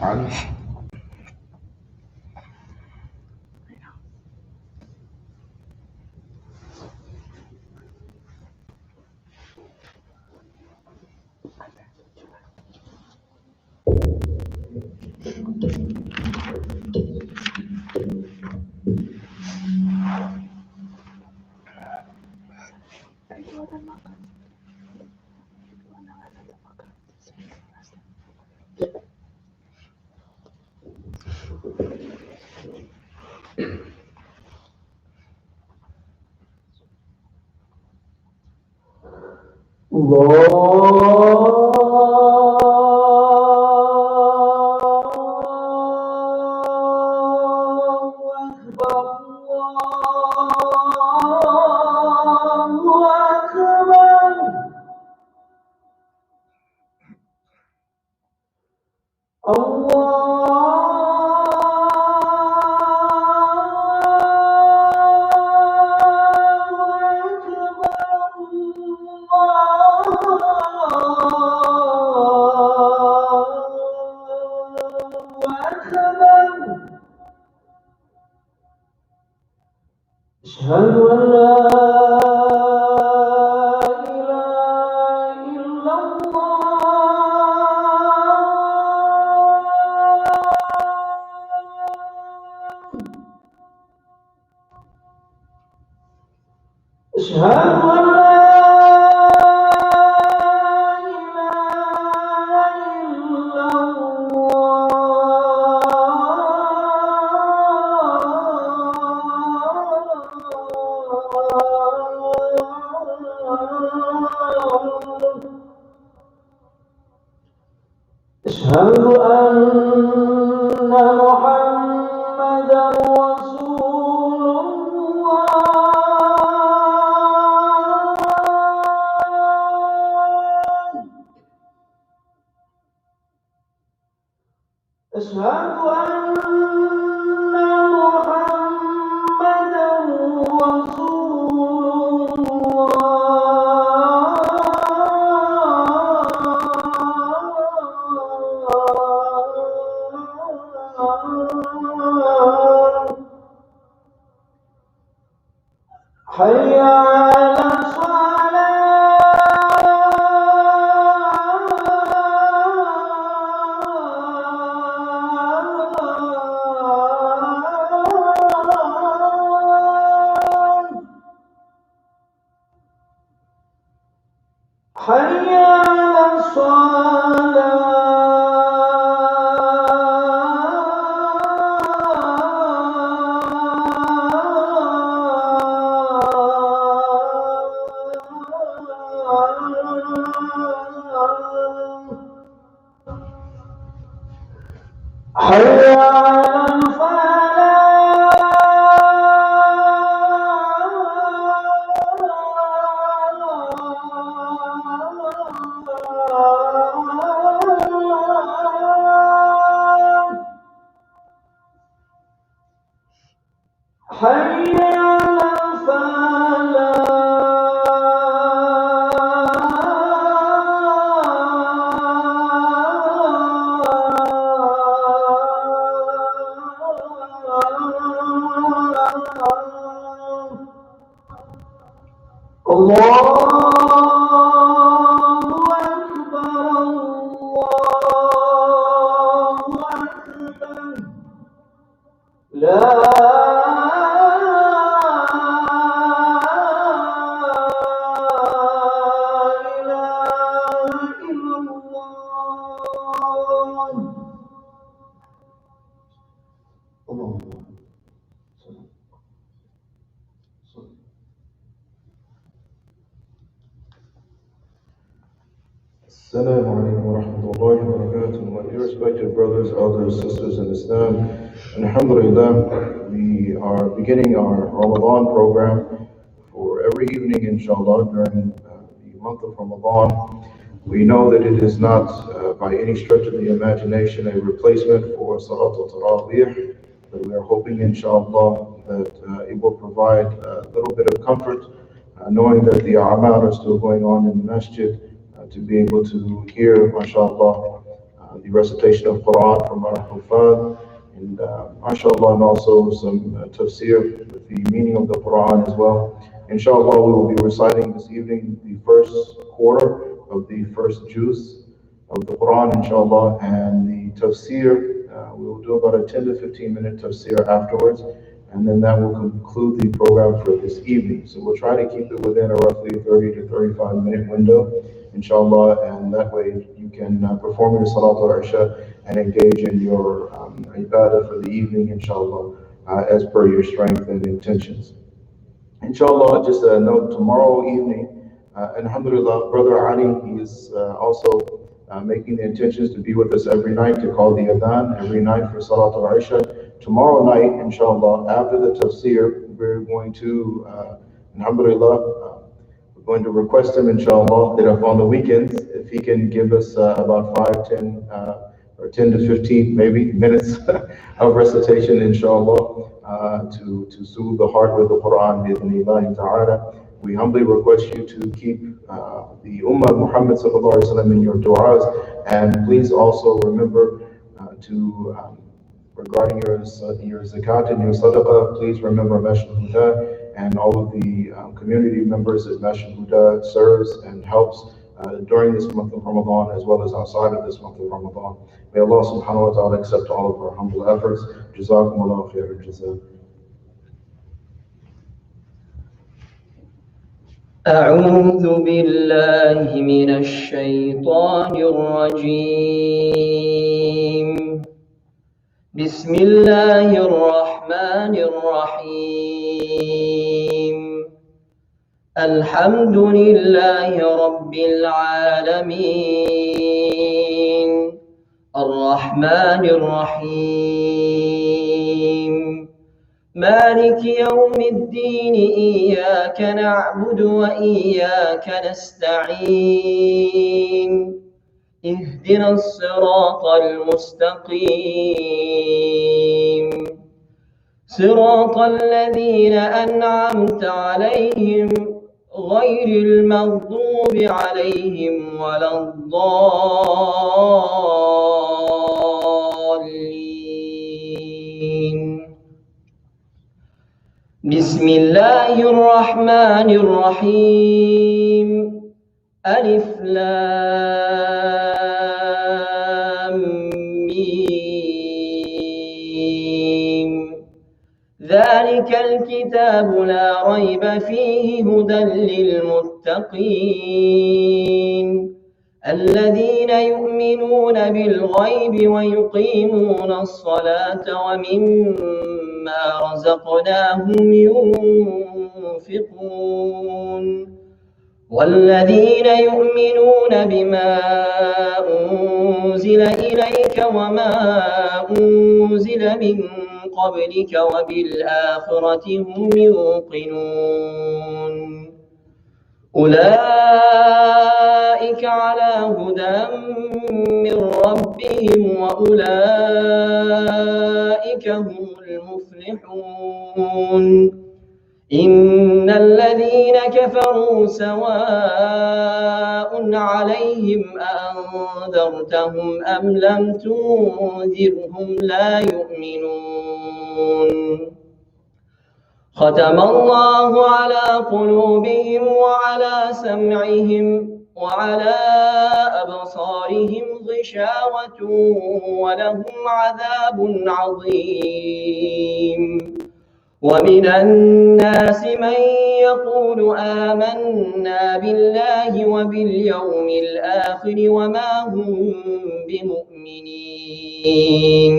عنه. أشهد أن لا إله إلا الله. أشهد أن لا أشهد أن محمدا رسول الله. أشهد أن محمدا رسول الله. حي على حي على حي على حي على الله أكبر الله أكبر لا إله إلا الله. اللهم Assalamu alaikum wa rahmatullahi wa barakatuh. My dear respected brothers, elders, sisters in Islam, and alhamdulillah, we are beginning our Ramadan program for every evening, inshallah, during the month of Ramadan. We know that it is not by any stretch of the imagination a replacement for Salatul Taraweeh, but we are hoping, inshallah, that it will provide a little bit of comfort, knowing that the a'mal are still going on in the Masjid, to be able to hear, mashallah, the recitation of Quran from our Hufad, and mashallah, and also some tafsir with the meaning of the Quran as well. Inshallah, we will be reciting this evening the first quarter of the first juz of the Quran, inshallah, and the tafsir. We will do about a 10 to 15 minute tafsir afterwards, and then that will conclude the program for this evening. So we'll try to keep it within a roughly 30 to 35 minute window, inshallah, and that way you can perform your Salat al-Isha and engage in your ibadah for the evening, inshallah, as per your strength and intentions. Inshallah, just a note, tomorrow evening, alhamdulillah, Brother Ali, he is also making the intentions to be with us every night to call the adhan every night for Salat al-Isha. Tomorrow night, inshallah, after the tafsir, we're going to, alhamdulillah, we're going to request him, inshallah, that if on the weekends, if he can give us about 10 or 10 to 15 maybe minutes of recitation, inshallah, to soothe the heart with the Quran, bi'idhnillahi ta'ala. We humbly request you to keep the Ummah of Muhammad sallallahu alaihi wasallam in your du'as, and please also remember regarding your zakat and your sadaqah, please remember Masjid Huda and all of the community members that Masjid Huda serves and helps during this month of Ramadan as well as outside of this month of Ramadan. May Allah subhanahu wa ta'ala accept all of our humble efforts. Jazakumullahu khairan jazaa. أعوذ بالله من الشيطان الرجيم بسم الله الرحمن الرحيم الحمد لله رب العالمين الرحمن الرحيم مالك يوم الدين إياك نعبد وإياك نستعين اهدنا الصراط المستقيم صراط الذين أنعمت عليهم غير المغضوب عليهم ولا الضالين بسم الله الرحمن الرحيم ألف لام ميم ذلك الكتاب لا ريب فيه هدى للمتقين الذين يؤمنون بالغيب ويقيمون الصلاة ومما رزقناهم ينفقون والذين يؤمنون بما أنزل إليك وما أنزل من قبلك وبالآخرة هم يوقنون أولئك على هدى من ربهم وأولئك هم المفلحون إن الذين كفروا سواء عليهم أأنذرتهم أم لم تنذرهم لا يؤمنون ختم الله على قلوبهم وعلى سمعهم وعلى أبصارهم غشاوة ولهم عذاب عظيم ومن الناس من يقول آمنا بالله وباليوم الآخر وما هم بمؤمنين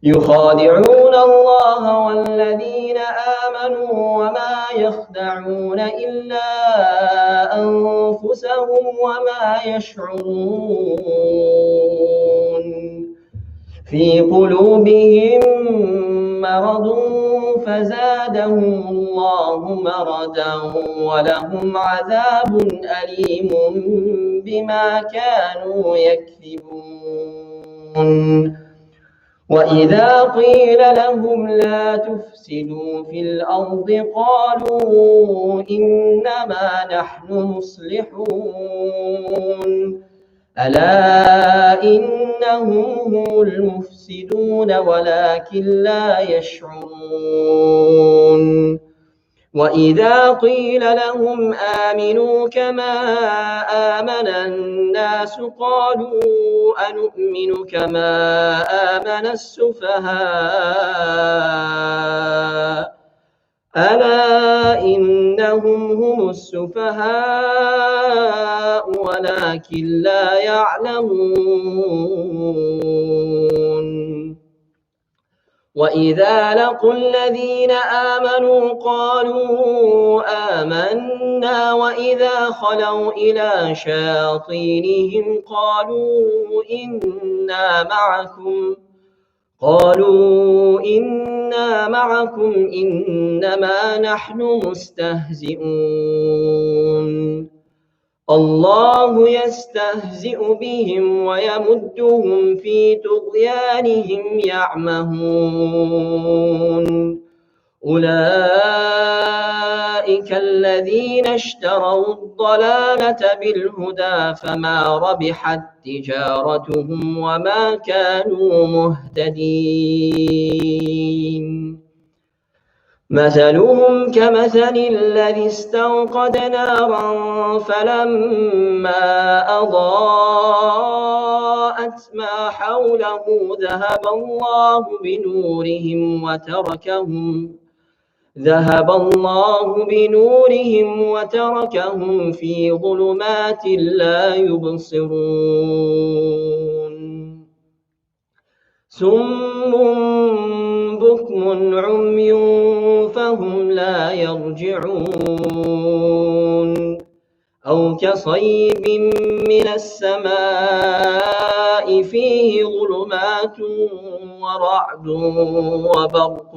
يخادعون الله والذين آمنوا وما يخدعون إلا أنفسهم وما يشعرون في قلوبهم مرض فزادهم الله مرضا ولهم عذاب أليم بما كانوا يكذبون وإذا قيل لهم لا تفسدوا في الأرض قالوا إنما نحن مصلحون ألا إن إنهم هم المفسدون ولكن لا يشعرون وإذا قيل لهم آمنوا كما آمن الناس قالوا أنؤمن كما آمن السفهاء ألا إنهم هم السفهاء ولكن لا يعلمون وإذا لقوا الذين آمنوا قالوا آمنا وإذا خلوا إلى شياطينهم قالوا إنا معكم إنما نحن مستهزئون الله يستهزئ بهم ويمدهم في طغيانهم يعمهون أولئك الذين اشتروا الضلالة بالهدى فما ربحت تجارتهم وما كانوا مهتدين مثلهم كمثل الذي استوقد نارا فلما أضاءت ما حوله ذهب الله بنورهم وتركهم في ظلمات لا يبصرون سم بكم عمي فهم لا يرجعون أو كصيب من السماء فيه ظلمات ورعد وبرق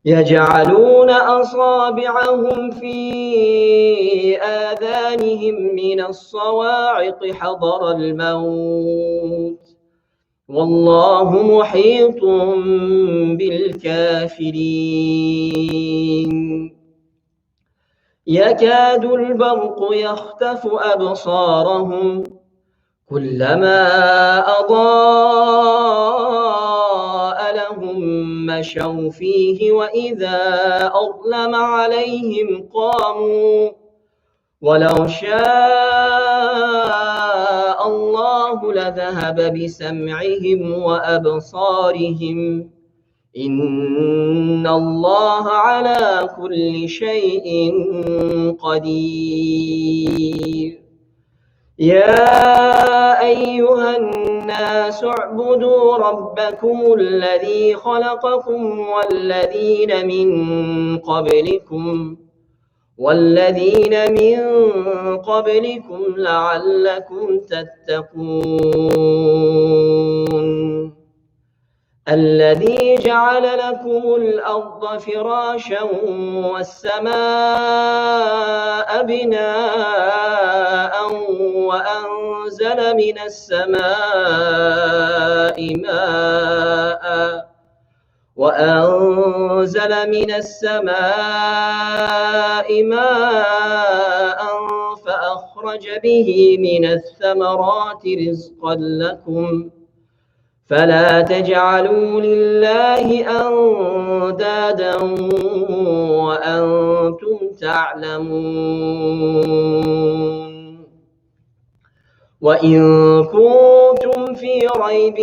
يجعلون أصابعهم في آذانهم من الصواعق حذر الموت والله محيط بالكافرين يكاد البرق يخطف أبصارهم كلما أضاء لهم مشوا فيه وإذا أظلم عليهم قاموا ولو شاء الله لذهب بسمعهم وأبصارهم إن الله على كل شيء قدير يا أيها الناس اعبدوا ربكم الذي خلقكم والذين من قبلكم لعلكم تتقون الذي جعل لكم الأرض فراشا والسماء بناء وأنزل من السماء ماء فأخرج به من الثمرات رزقا لكم فلا تجعلوا لله أندادا وأنتم تعلمون وإن كنتم في ريب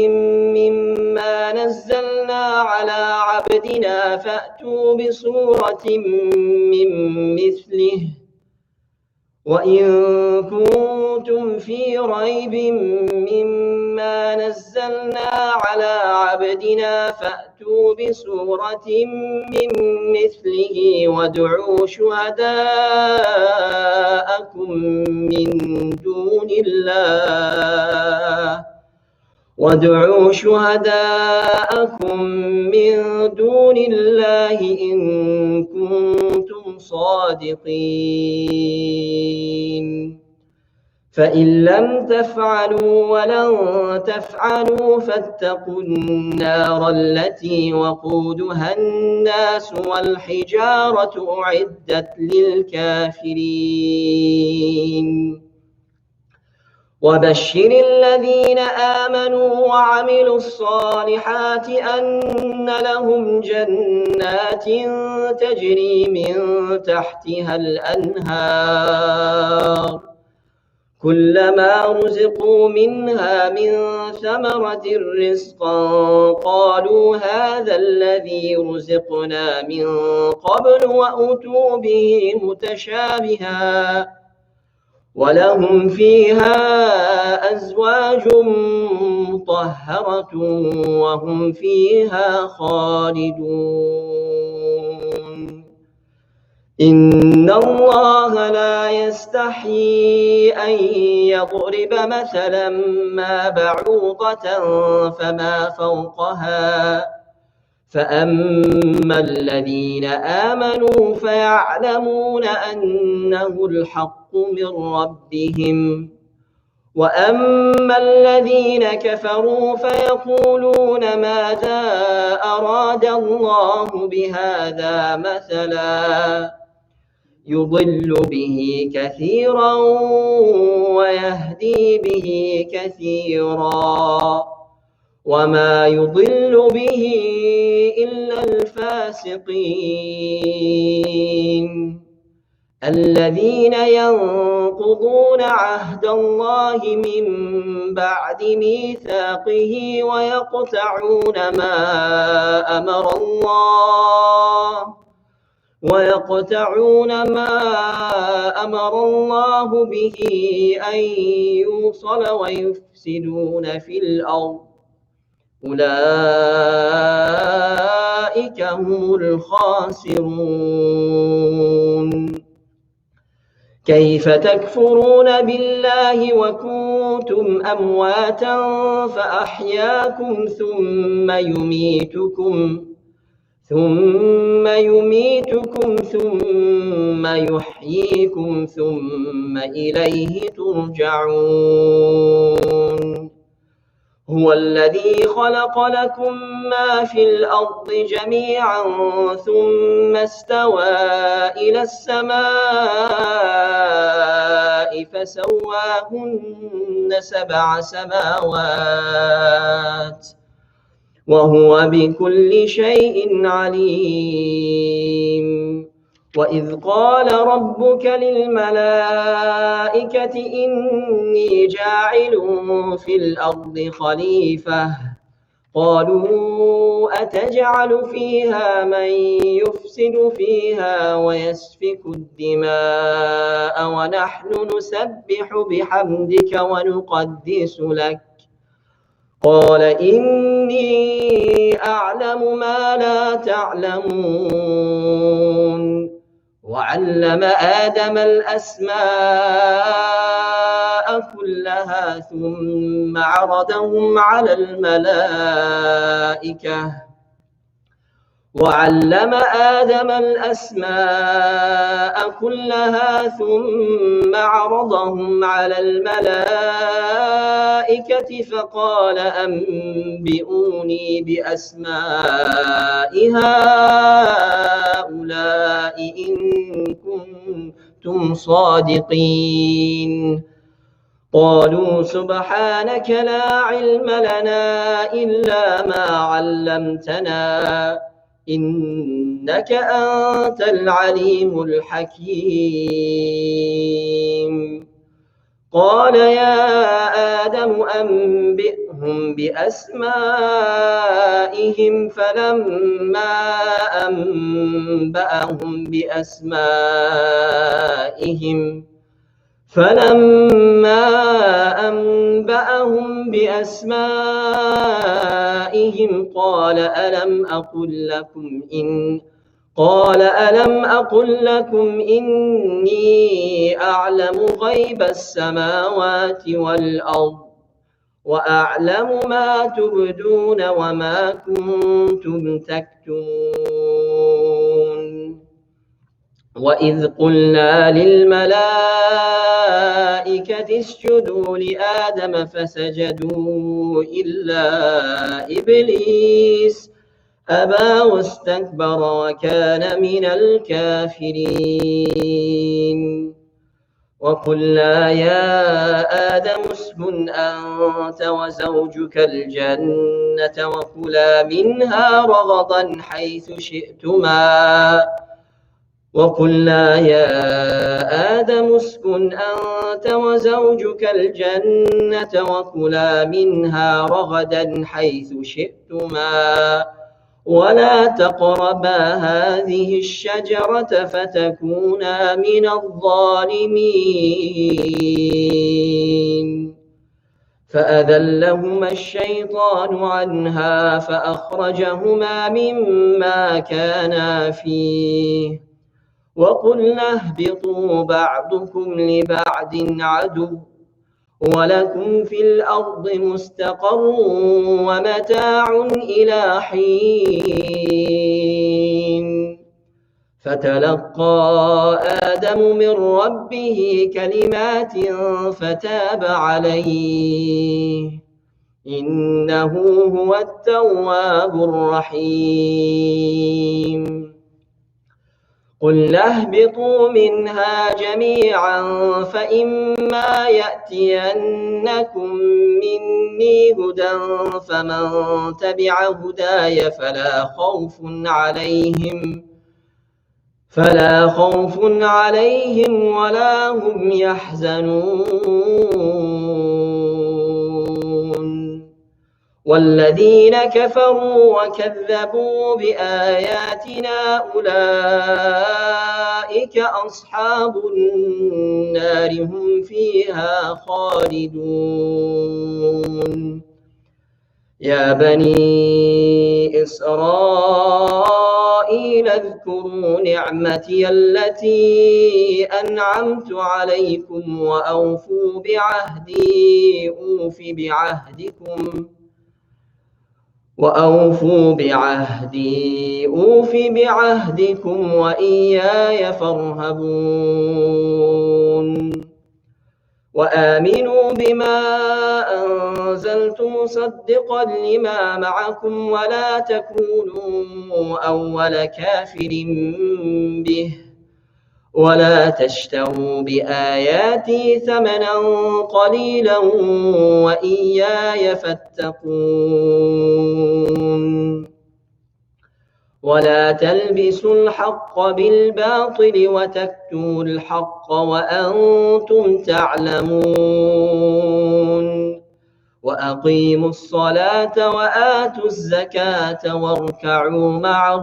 مما نزلنا على عبدنا فأتوا بسورة من مثله وادعوا شهداءكم من دون الله إن كنتم صادقين فإن لم تفعلوا ولن تفعلوا فاتقوا النار التي وقودها الناس والحجارة أعدت للكافرين وبشر الذين آمنوا وعملوا الصالحات أن لهم جنات تجري من تحتها الأنهار كلما رزقوا منها من ثمرة رزقا قالوا هذا الذي رزقنا من قبل وأتوا به متشابها ولهم فيها أزواج مطهرة وهم فيها خالدون إن الله لا يستحيي أن يضرب مثلا ما بعوضة فما فوقها فأما الذين آمنوا فيعلمون أنه الحق من ربهم وأما الذين كفروا فيقولون ماذا أراد الله بهذا مثلا يضل به كثيرا ويهدي به كثيرا وما يضل به إلا الفاسقين الذين ينقضون عهد الله من بعد ميثاقه ويقطعون ما أمر الله به أن يوصل ويفسدون في الأرض أولئك هم الخاسرون كيف تكفرون بالله وكنتم أمواتا فأحياكم ثم يميتكم ثم يحييكم ثم إليه ترجعون هو الذي خلق لكم ما في الأرض جميعا ثم استوى إلى السماء فسواهن 7 سماوات وهو بكل شيء عليم وإذ قال ربك للملائكة إني جاعل في الأرض خليفة قالوا أتجعل فيها من يفسد فيها ويسفك الدماء ونحن نسبح بحمدك ونقدس لك قال إني أعلم ما لا تعلمون وعلم آدم الأسماء كلها ثم عرضهم على الملائكة فقال أنبئوني بأسماء هؤلاء إن كنتم صادقين قالوا سبحانك لا علم لنا إلا ما علمتنا إنك أنت العليم الحكيم قال يا آدم أنبئهم بأسمائهم فلما أنبأهم بأسمائهم قال ألم أقل لكم إني أعلم غيب السماوات والأرض وأعلم ما تبدون وما كنتم تكتمون وإذ قلنا للملائكة اسجدوا اسجدوا لآدم فسجدوا إلا إبليس أبى واستكبر وكان من الكافرين وقلنا يا آدم اسكن أنت وزوجك الجنة وكلا منها رغدا حيث شئتما وقلنا يا آدم اسكن أنت وزوجك الجنة وكلا منها رغدا حيث شئتما ولا تقربا هذه الشجرة فتكونا من الظالمين فأذلهما الشيطان عنها فأخرجهما مما كانا فيه وقلنا اهبطوا بعضكم لبعض عدو ولكم في الأرض مستقر ومتاع إلى حين فتلقى آدم من ربه كلمات فتاب عليه إنه هو التواب الرحيم قلنا اهبطوا منها جميعا فإما يأتينكم مني هدى فمن تبع هداي فلا خوف عليهم ولا هم يحزنون والذين كفروا وكذبوا بآياتنا أولئك أصحاب النار هم فيها خالدون يا بني إسرائيل اذكروا نعمتي التي أنعمت عليكم وأوفوا بعهدي أوف بعهدكم وإياي فارهبون وآمنوا بما أنزلت مصدقا لما معكم ولا تكونوا أول كافر به ولا تشتروا بآياتي ثمنا قليلا وإياي فاتقون ولا تلبسوا الحق بالباطل وتكتموا الحق وأنتم تعلمون وأقيموا الصلاة وآتوا الزكاة واركعوا مع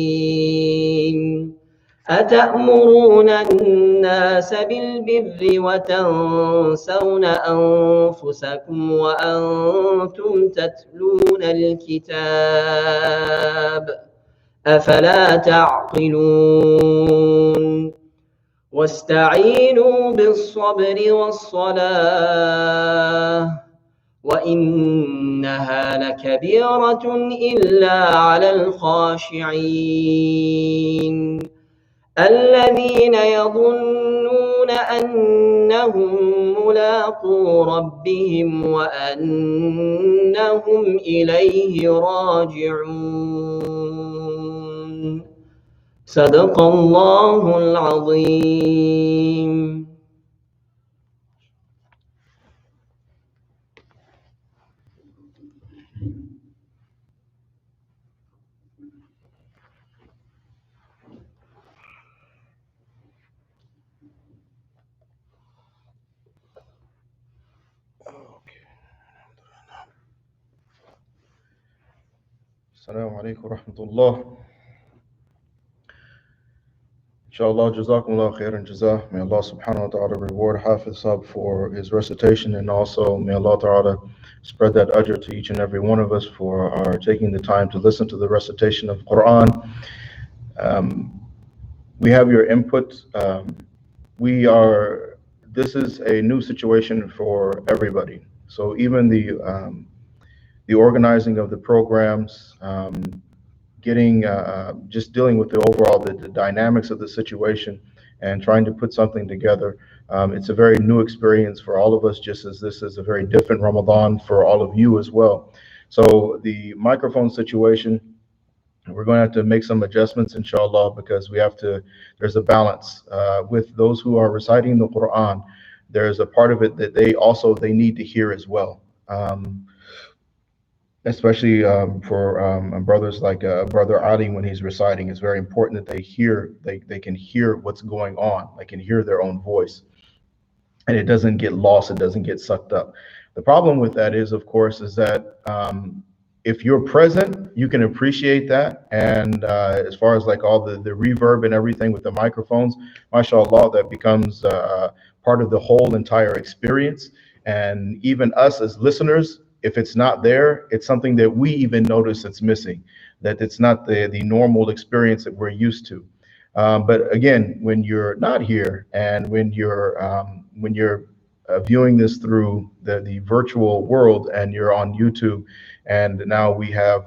الراكعين أتأمرون الناس بالبر وتنسون أنفسكم وأنتم تتلون الكتاب أفلا تعقلون واستعينوا بالصبر والصلاة وإنها لكبيرة إلا على الخاشعين الذين يظنون أنهم ملاقو ربهم وأنهم إليه راجعون صدق الله العظيم. Assalamu alaikum wa rahmatullah. Inshallah, jazakumullah khairan jazah. May Allah subhanahu wa ta'ala reward Hafiz Sab for his recitation, and also may Allah ta'ala spread that ajr to each and every one of us for our taking the time to listen to the recitation of Quran. We have your input. This is a new situation for everybody. So even the organizing of the programs, getting just dealing with the overall the dynamics of the situation, and trying to put something together. It's a very new experience for all of us, just as this is a very different Ramadan for all of you as well. So the microphone situation, we're going to have to make some adjustments, inshallah, because we have to, there's a balance with those who are reciting the Quran. There's a part of it that they need to hear as well. Especially for brothers like Brother Ali, when he's reciting, it's very important that they can hear what's going on. They can hear their own voice, and it doesn't get lost, it doesn't get sucked up. The problem with that is, of course, is that if you're present, you can appreciate that. And as far as like all the reverb and everything with the microphones, mashallah, that becomes part of the whole entire experience. And even us as listeners, if it's not there, it's something that we even notice it's missing, that it's not the normal experience that we're used to. But again, when you're not here and when you're viewing this through the virtual world and you're on YouTube, and now we have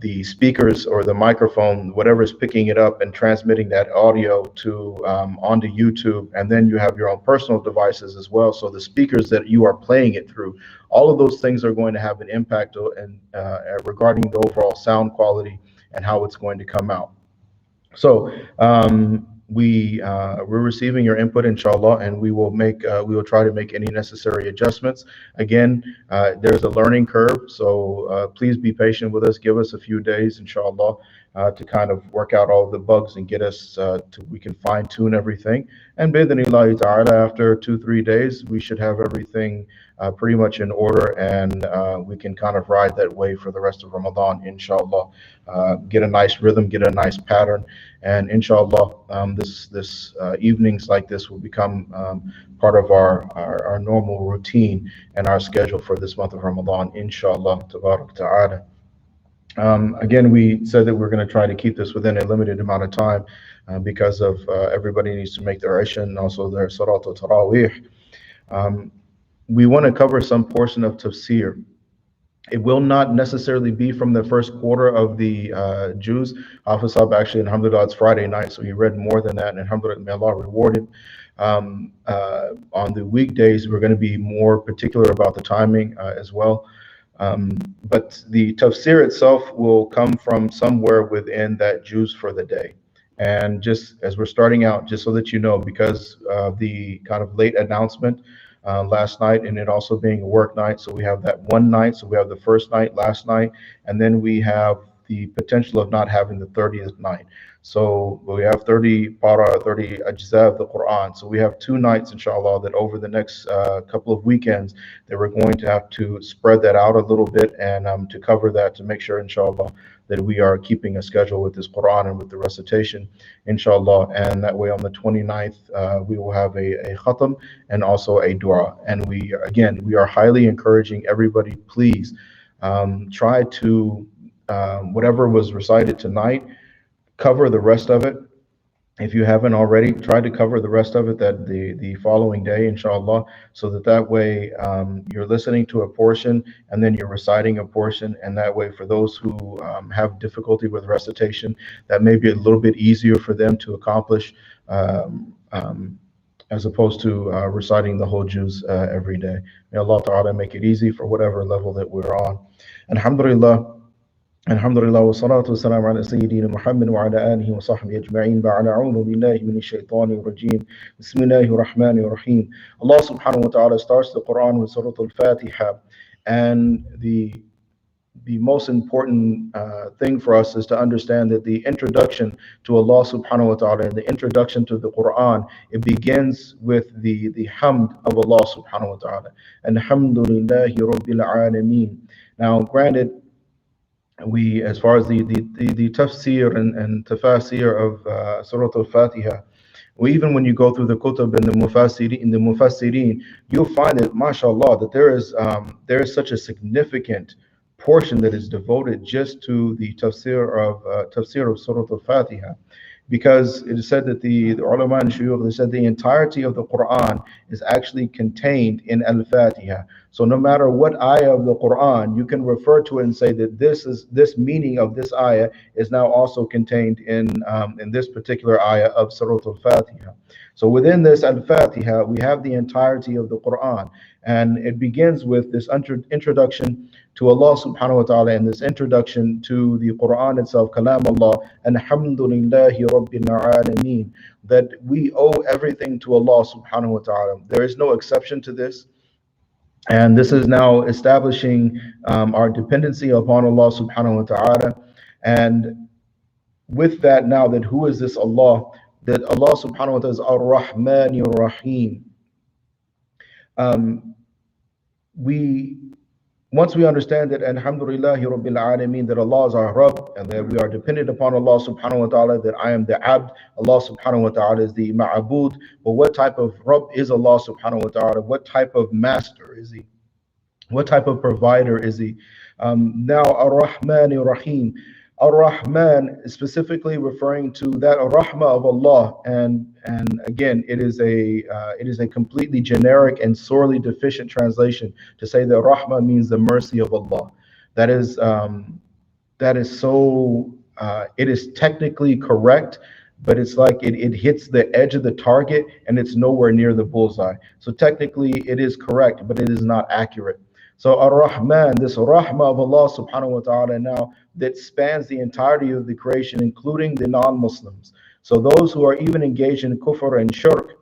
the speakers or the microphone, whatever is picking it up and transmitting that audio to onto YouTube, and then you have your own personal devices as well. So the speakers that you are playing it through, all of those things are going to have an impact regarding the overall sound quality and how it's going to come out. So we're receiving your input, inshallah, and we will try to make any necessary adjustments. Again, there's a learning curve, so please be patient with us. Give us a few days, inshallah, to kind of work out all the bugs and get us we can fine tune everything. And bi'idhnillahi ta'ala, after 2-3 days, we should have everything pretty much in order, and we can kind of ride that wave for the rest of Ramadan, inshallah. Get a nice rhythm, get a nice pattern, and inshallah, this evenings like this will become part of our normal routine and our schedule for this month of Ramadan, inshallah, tabarak ta'ala. Again, we said that we're going to try to keep this within a limited amount of time because of everybody needs to make their Isha and also their Salat al-Tarawih. We want to cover some portion of Tafsir. It will not necessarily be from the first quarter of the Jews. Hafiz Sahib, actually, alhamdulillah, it's Friday night, so he read more than that, and alhamdulillah, may Allah reward him. On the weekdays, we're going to be more particular about the timing as well. But the tafsir itself will come from somewhere within that Jews for the day. And just as we're starting out, just so that you know, because of the kind of late announcement last night, and it also being a work night, so we have that one night, so we have the first night last night, and then we have the potential of not having the 30th night. So we have 30 para, 30 ajza of the Quran. So we have 2 nights, inshallah, that over the next couple of weekends, that we're going to have to spread that out a little bit and to cover that, to make sure, inshallah, that we are keeping a schedule with this Quran and with the recitation, inshallah. And that way on the 29th, we will have a khatam and also a dua. And we are highly encouraging everybody, please try to, whatever was recited tonight, cover the rest of it. If you haven't already, try to cover the rest of it the following day, inshallah, so that way you're listening to a portion and then you're reciting a portion, and that way for those who have difficulty with recitation, that may be a little bit easier for them to accomplish as opposed to reciting the whole juz every day. May Allah Ta'ala make it easy for whatever level that we're on. Alhamdulillah. Alhamdulillah wa salatu wa salam ala Sayyidina Muhammad wa ala alihi wa sahbihi ajma'in. Ba'ala a'udhu billahi minash shaitanir rajim. Bismillahir rahmanir rahim. Allah subhanahu wa ta'ala starts the Quran with Surah Al-Fatiha, and the most important thing for us is to understand that the introduction to Allah subhanahu wa ta'ala and the introduction to the Quran, it begins with the hamd of Allah subhanahu wa ta'ala. Alhamdulillahi rabbil alameen. Now, granted, we, as far as the tafsir and tafasir of Surah Al-Fatiha, even when you go through the kutub and the mufassirin, you'll find that, mashallah, that there is such a significant portion that is devoted just to the tafsir of Surah Al-Fatiha. because it is said that the ulama and shuyukh, they said the entirety of the Quran is actually contained in Al-Fatiha. So no matter what ayah of the Quran, you can refer to it and say that this meaning of this ayah is now also contained in this particular ayah of Surah Al-Fatiha. So within this Al-Fatiha, we have the entirety of the Quran, and it begins with this introduction to Allah subhanahu wa ta'ala, and this introduction to the Quran itself, Kalam Allah, and Alhamdulillahi Rabbil Alameen, that we owe everything to Allah subhanahu wa ta'ala. There is no exception to this. And this is now establishing our dependency upon Allah subhanahu wa ta'ala. And with that, now that who is this Allah? That Allah subhanahu wa ta'ala is Ar-Rahman Ar-Rahim. We Once we understand that Alhamdulillahi Rabbil Alameen, that Allah is our Rabb, and that we are dependent upon Allah subhanahu wa ta'ala, that I am the Abd, Allah subhanahu wa ta'ala is the Ma'abud. But what type of Rabb is Allah subhanahu wa ta'ala? What type of master is He? What type of provider is He? Now, Ar-Rahman Ar-Rahim. Ar-Rahman is specifically referring to that rahmah of Allah, and again, it is a completely generic and sorely deficient translation to say that rahmah means the mercy of Allah. That is so. It is technically correct, but it's like it hits the edge of the target and it's nowhere near the bullseye. So technically, it is correct, but it is not accurate. So Ar-Rahman, this rahmah of Allah subhanahu wa ta'ala now that spans the entirety of the creation, including the non-Muslims. So those who are even engaged in kufr and shirk,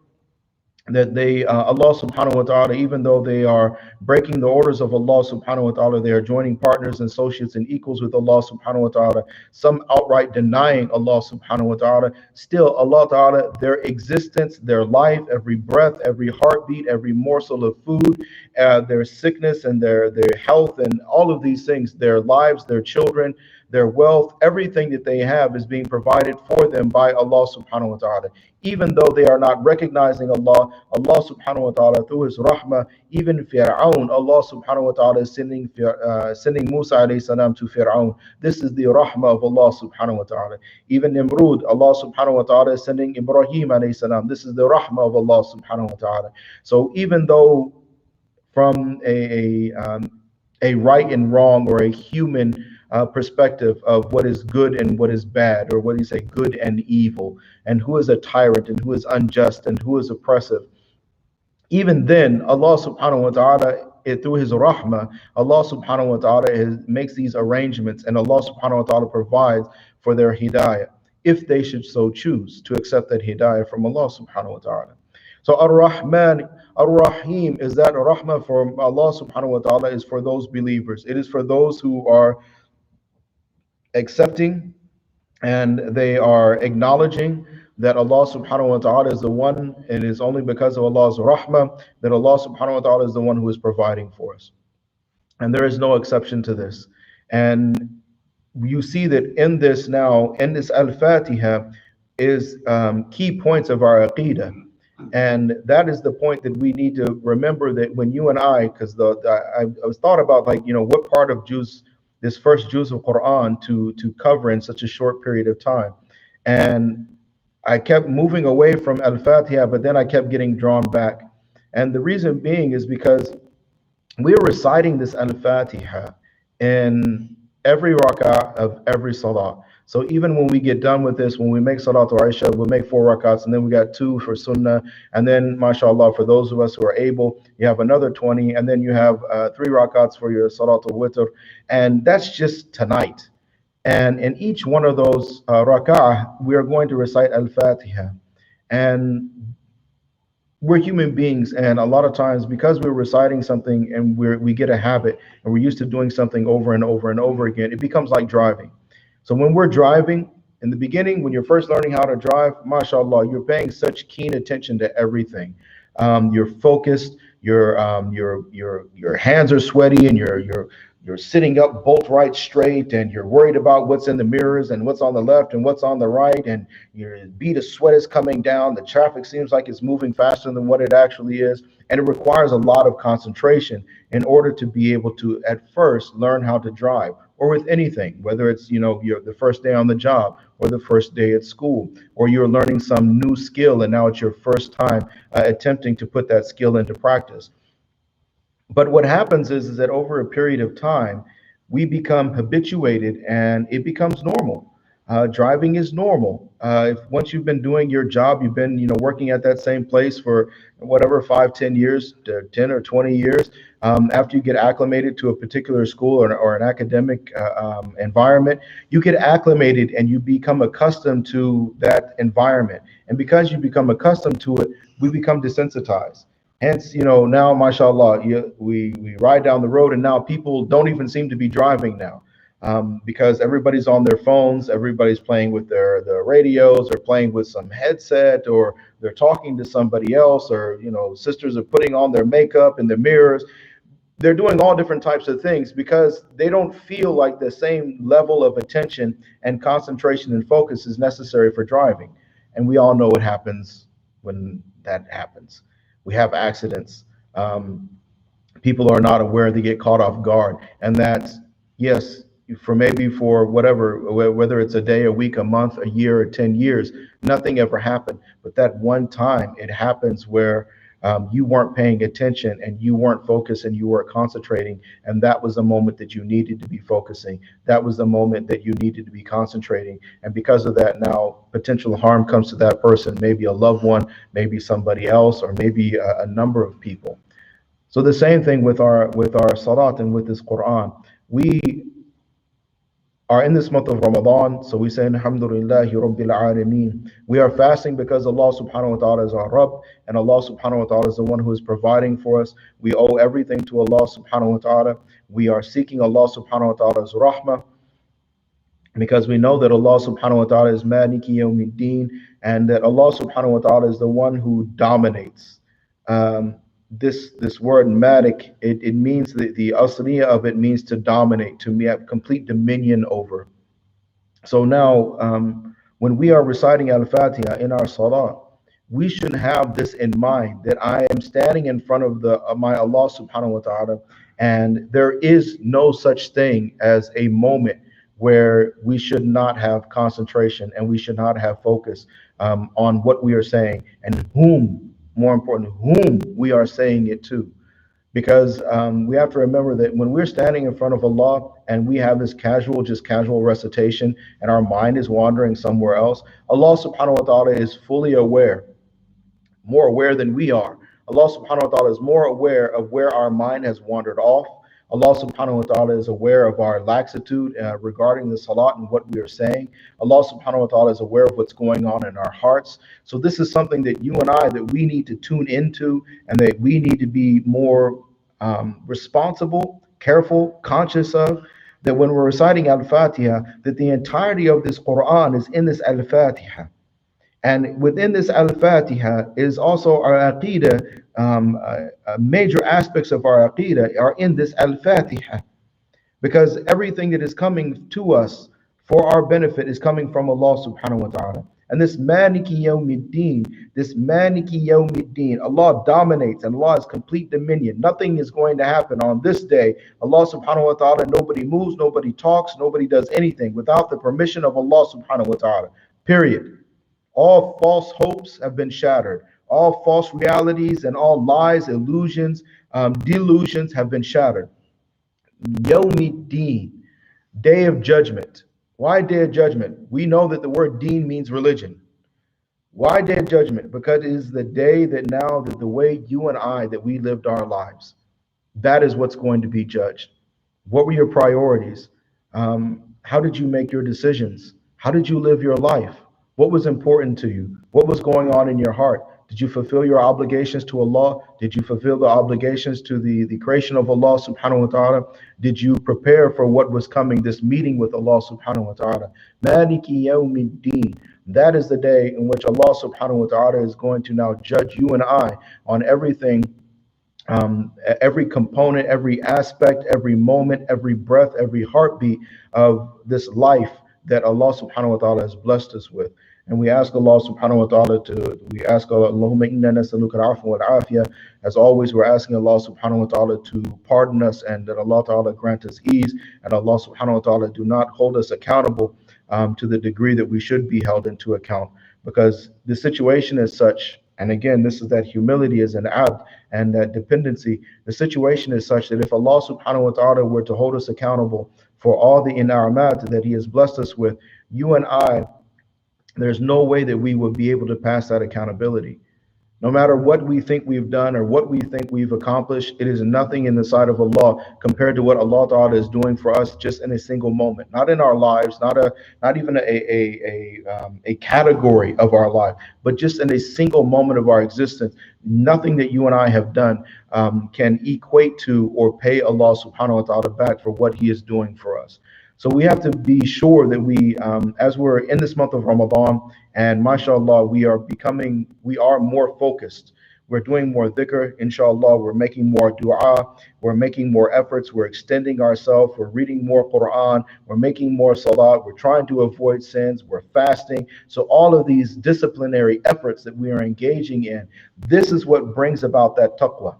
that they, Allah subhanahu wa ta'ala, even though they are breaking the orders of Allah subhanahu wa ta'ala, they are joining partners and associates and equals with Allah subhanahu wa ta'ala, some outright denying Allah subhanahu wa ta'ala, still Allah ta'ala, their existence, their life, every breath, every heartbeat, every morsel of food, their sickness and their health and all of these things, their lives, their children, their wealth, everything that they have is being provided for them by Allah subhanahu wa ta'ala. Even though they are not recognizing Allah, Allah subhanahu wa ta'ala through His rahmah, even Fir'aun, Allah subhanahu wa ta'ala is sending Musa alayhi salam to Fir'aun. This is the rahmah of Allah subhanahu wa ta'ala. Even Nimrud, Allah subhanahu wa ta'ala is sending Ibrahim alayhi salam. This is the rahmah of Allah subhanahu wa ta'ala. So even though from a right and wrong or a human perspective of what is good and what is bad, or what do you say, good and evil, and who is a tyrant and who is unjust and who is oppressive. Even then, Allah subhanahu wa ta'ala, through His rahmah, Allah subhanahu wa ta'ala makes these arrangements, and Allah subhanahu wa ta'ala provides for their hidayah, if they should so choose to accept that hidayah from Allah subhanahu wa ta'ala. So Ar-Rahman, Ar-Rahim is that rahmah from Allah subhanahu wa ta'ala is for those believers. It is for those who are accepting and they are acknowledging that Allah subhanahu wa ta'ala is the one, and it is only because of Allah's rahmah that Allah subhanahu wa ta'ala is the one who is providing for us. And there is no exception to this. And you see that in this now, in this Al-Fatiha, is key points of our aqidah. And that is the point that we need to remember, that when you and I, because I was thought about, like, what part of this first juz of Quran to cover in such a short period of time. And I kept moving away from Al-Fatiha, but then I kept getting drawn back. And the reason being is because we're reciting this Al-Fatiha in every rak'ah of every salah. So even when we get done with this, when we make Salatul Isha, we'll make 4 rakats, and then we got 2 for Sunnah, and then, mashallah, for those of us who are able, you have another 20, and then you have 3 rakats for your Salatul Witr, and that's just tonight. And in each one of those rak'ah, we are going to recite Al-Fatiha. And we're human beings, and a lot of times, because we're reciting something and we get a habit, and we're used to doing something over and over and over again, it becomes like driving. So when we're driving, in the beginning, when you're first learning how to drive, mashallah, you're paying such keen attention to everything. You're focused, your hands are sweaty, and you're sitting up bolt right straight, and you're worried about what's in the mirrors and what's on the left and what's on the right, and your bead of sweat is coming down. The traffic seems like it's moving faster than what it actually is, and it requires a lot of concentration in order to be able to, at first, learn how to drive, or with anything, whether it's the first day on the job, or the first day at school, or you're learning some new skill and now it's your first time attempting to put that skill into practice. But what happens is that over a period of time, we become habituated and it becomes normal. Driving is normal. If once you've been doing your job, you've been working at that same place for whatever 5, 10 years, 10 or 20 years. After you get acclimated to a particular school or an academic environment, you get acclimated and you become accustomed to that environment. And because you become accustomed to it, we become desensitized. Hence, now, mashallah, we ride down the road and now people don't even seem to be driving now, because everybody's on their phones, everybody's playing with their radios, or playing with some headset, or they're talking to somebody else, or, sisters are putting on their makeup in the mirrors. They're doing all different types of things because they don't feel like the same level of attention and concentration and focus is necessary for driving. And we all know what happens when that happens. We have accidents. People are not aware, they get caught off guard. And that's, yes, for whatever, whether it's a day, a week, a month, a year, or 10 years, nothing ever happened. But that one time it happens where you weren't paying attention and you weren't focused and you weren't concentrating. And that was the moment that you needed to be focusing. That was the moment that you needed to be concentrating. And because of that, now potential harm comes to that person, maybe a loved one, maybe somebody else, or maybe a number of people. So the same thing with our salat and with this Quran. We are in this month of Ramadan, so we say Alhamdulillahi Rabbil Alameen. We are fasting because Allah subhanahu wa ta'ala is our Rabb, and Allah subhanahu wa ta'ala is the one who is providing for us. We owe everything to Allah subhanahu wa ta'ala. We are seeking Allah subhanahu wa ta'ala's rahmah, because we know that Allah subhanahu wa ta'ala is Maliki Yawmiddin, and that Allah subhanahu wa ta'ala is the one who dominates. This word Malik, it means, the asliya of it means to dominate, to have complete dominion over. So now, when we are reciting Al-Fatiha in our salah, we should have this in mind, that I am standing in front of my Allah subhanahu wa ta'ala, and there is no such thing as a moment where we should not have concentration and we should not have focus on what we are saying, and more important, whom we are saying it to. Because we have to remember that when we're standing in front of Allah and we have this just casual recitation, and our mind is wandering somewhere else, Allah subhanahu wa ta'ala is fully aware, more aware than we are. Allah subhanahu wa ta'ala is more aware of where our mind has wandered off. Allah subhanahu wa ta'ala is aware of our laxitude regarding the salat and what we are saying. Allah subhanahu wa ta'ala is aware of what's going on in our hearts. So this is something that you and I, that we need to tune into, and that we need to be more responsible, careful, conscious of, that when we're reciting Al-Fatiha, that the entirety of this Quran is in this Al-Fatiha. And within this Al-Fatiha is also our Aqidah. Major aspects of our Aqidah are in this Al-Fatiha, because everything that is coming to us for our benefit is coming from Allah subhanahu wa ta'ala. And this Maliki Yawmiddin, Allah dominates, and Allah has complete dominion. Nothing is going to happen on this day. Allah subhanahu wa ta'ala, nobody moves, nobody talks, nobody does anything without the permission of Allah subhanahu wa ta'ala. Period. All false hopes have been shattered. All false realities and all lies, illusions, delusions have been shattered. Yawmiddin, day of judgment. Why day of judgment? We know that the word deen means religion. Why day of judgment? Because it is the day that now, that the way you and I, that we lived our lives, that is what's going to be judged. What were your priorities? How did you make your decisions? How did you live your life? What was important to you? What was going on in your heart? Did you fulfill your obligations to Allah? Did you fulfill the obligations to the creation of Allah subhanahu wa ta'ala? Did you prepare for what was coming, this meeting with Allah subhanahu wa ta'ala? Maliki Yawmiddin. That is the day in which Allah subhanahu wa ta'ala is going to now judge you and I on everything, every component, every aspect, every moment, every breath, every heartbeat of this life that Allah subhanahu wa ta'ala has blessed us with. And we ask Allah subhanahu wa ta'ala Allahumma inna nas'aluka al-'afwa wal-'afiyah. As always, we're asking Allah subhanahu wa ta'ala to pardon us, and that Allah ta'ala grant us ease, and Allah subhanahu wa ta'ala do not hold us accountable to the degree that we should be held into account, because the situation is such. And again, this is that humility as an abd and that dependency. The situation is such that if Allah subhanahu wa ta'ala were to hold us accountable for all the in'amat that He has blessed us with, you and I, there's no way that we would be able to pass that accountability. No matter what we think we've done or what we think we've accomplished, it is nothing in the sight of Allah compared to what Allah Ta'ala is doing for us just in a single moment. Not in our lives, not even a category of our life, but just in a single moment of our existence. Nothing that you and I have done can equate to or pay Allah Subhanahu wa Ta'ala back for what He is doing for us. So we have to be sure that we, as we're in this month of Ramadan, and mashallah, we are more focused. We're doing more dhikr, inshallah. We're making more dua. We're making more efforts. We're extending ourselves. We're reading more Quran. We're making more salat. We're trying to avoid sins. We're fasting. So all of these disciplinary efforts that we are engaging in, this is what brings about that taqwa.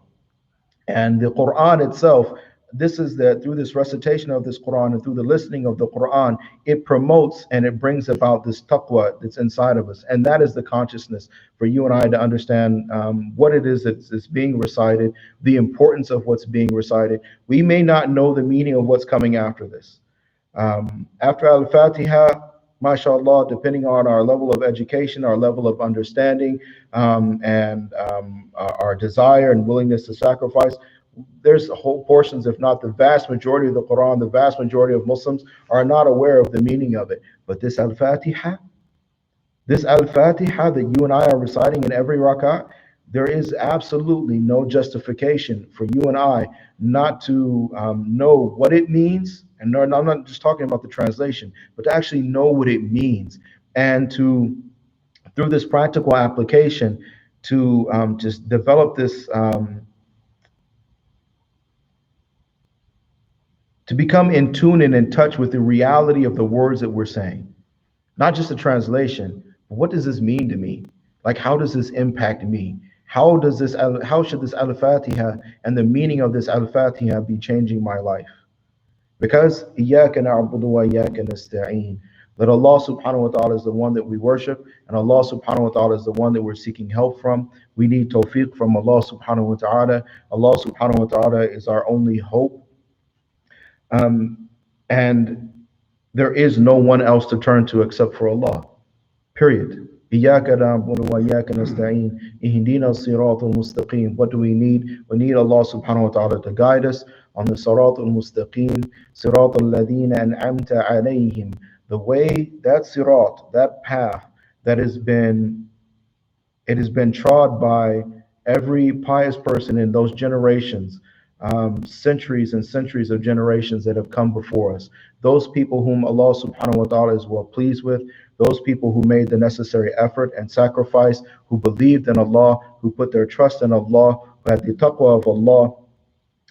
And the Quran itself, this is that through this recitation of this Quran and through the listening of the Quran, it promotes and it brings about this taqwa that's inside of us. And that is the consciousness for you and I to understand what it is that's being recited, the importance of what's being recited. We may not know the meaning of what's coming after this. After Al-Fatiha, mashallah, depending on our level of education, our level of understanding, and our desire and willingness to sacrifice, there's whole portions, if not the vast majority of the Quran, the vast majority of Muslims are not aware of the meaning of it. But this Al-Fatiha that you and I are reciting in every rak'ah, there is absolutely no justification for you and I not to know what it means. And no, I'm not just talking about the translation, but to actually know what it means, and to, through this practical application, to just develop this, to become in tune and in touch with the reality of the words that we're saying. Not just the translation, but what does this mean to me? Like, how does this impact me? How should this Al-Fatiha and the meaning of this Al-Fatiha be changing my life? Because إِيَّاكَ نَعْبُدُ وَإِيَّاكَ نَسْتَعِينُ, that Allah subhanahu wa ta'ala is the one that we worship, and Allah subhanahu wa ta'ala is the one that we're seeking help from. We need tawfiq from Allah subhanahu wa ta'ala. Allah subhanahu wa ta'ala is our only hope. And there is no one else to turn to except for Allah. Period. إِيَّاكَ نَعْبُدُ وَإِيَّاكَ نَسْتَعِينُ اهْدِنَا الصِّرَاطَ الْمُسْتَقِيمَ. What do we need? We need Allah subhanahu wa ta'ala to guide us on the Sirat al-Mustaqim, Sirat al-Ladina an'amta alayhim. The way, that Sirat, that path that has been trod by every pious person in those generations, centuries and centuries of generations that have come before us. Those people whom Allah subhanahu wa ta'ala is well pleased with, those people who made the necessary effort and sacrifice, who believed in Allah, who put their trust in Allah, who had the taqwa of Allah,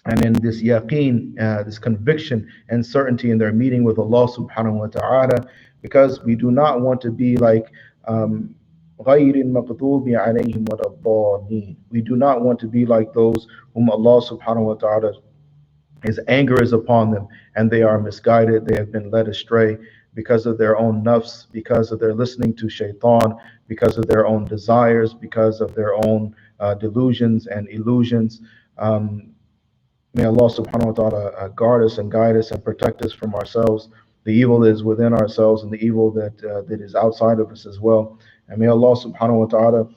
and in this yaqeen, this conviction and certainty in their meeting with Allah subhanahu wa ta'ala, because we do not want to be like غَيْرِ الْمَغْضُوبِ عَلَيْهِمْ وَلَا الضَّالِّينَ. We do not want to be like those whom Allah subhanahu wa ta'ala, His anger is upon them and they are misguided, they have been led astray because of their own nafs, because of their listening to shaitan, because of their own desires, because of their own delusions and illusions. May Allah subhanahu wa ta'ala guard us and guide us and protect us from ourselves. The evil that is within ourselves and the evil that is outside of us as well. And may Allah subhanahu wa ta'ala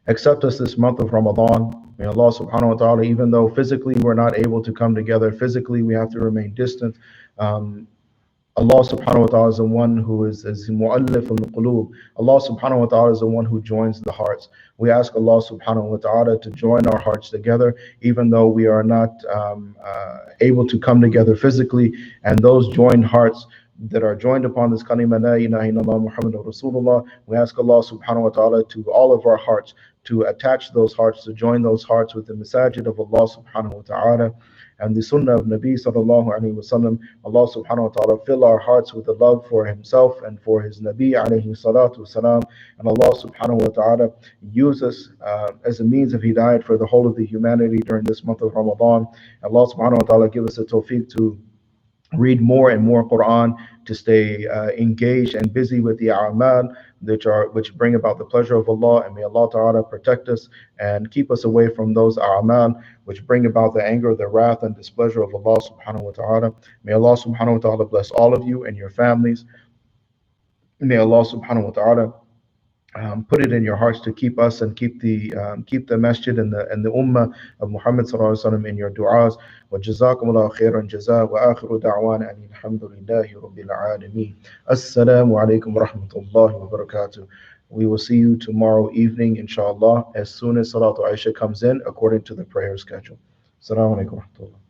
accept us this month of Ramadan. May Allah subhanahu wa ta'ala, even though physically we're not able to come together, physically we have to remain distant, Allah subhanahu wa ta'ala is the one who is mu'allif al-qulub. Allah subhanahu wa ta'ala is the one who joins the hearts. We ask Allah subhanahu wa ta'ala to join our hearts together, even though we are not able to come together physically. And those joined hearts that are joined upon this kalima la ilaha illallah Muhammadur Rasulullah, we ask Allah subhanahu wa ta'ala to all of our hearts, to attach those hearts, to join those hearts with the masajid of Allah subhanahu wa ta'ala and the sunnah of Nabi sallallahu alayhi wa sallam. Allah subhanahu wa ta'ala fill our hearts with the love for Himself and for His Nabi alayhi salatu wasalam. And Allah subhanahu wa ta'ala use us as a means of hidayat for the whole of the humanity during this month of Ramadan. Allah subhanahu wa ta'ala give us a tawfiq to read more and more Quran, to stay engaged and busy with the a'mal which bring about the pleasure of Allah. And may Allah Ta'ala protect us and keep us away from those a'mal which bring about the anger, the wrath, and displeasure of Allah Subhanahu wa Ta'ala. May Allah Subhanahu wa Ta'ala bless all of you and your families. May Allah Subhanahu wa Ta'ala put it in your hearts to keep us and keep the masjid and the ummah of Muhammad sallallahu alaihi wasallam in your du'as. Wa jazakumullahu khairan jaza wa akhiru da'wana and alhamdulillahi rabbil alameen. Assalamu alaikum wa rahmatullahi wa barakatuh. We will see you tomorrow evening, inshallah, as soon as Salatul Isha comes in according to the prayer schedule. Assalamu alaikum wa rahmatullah.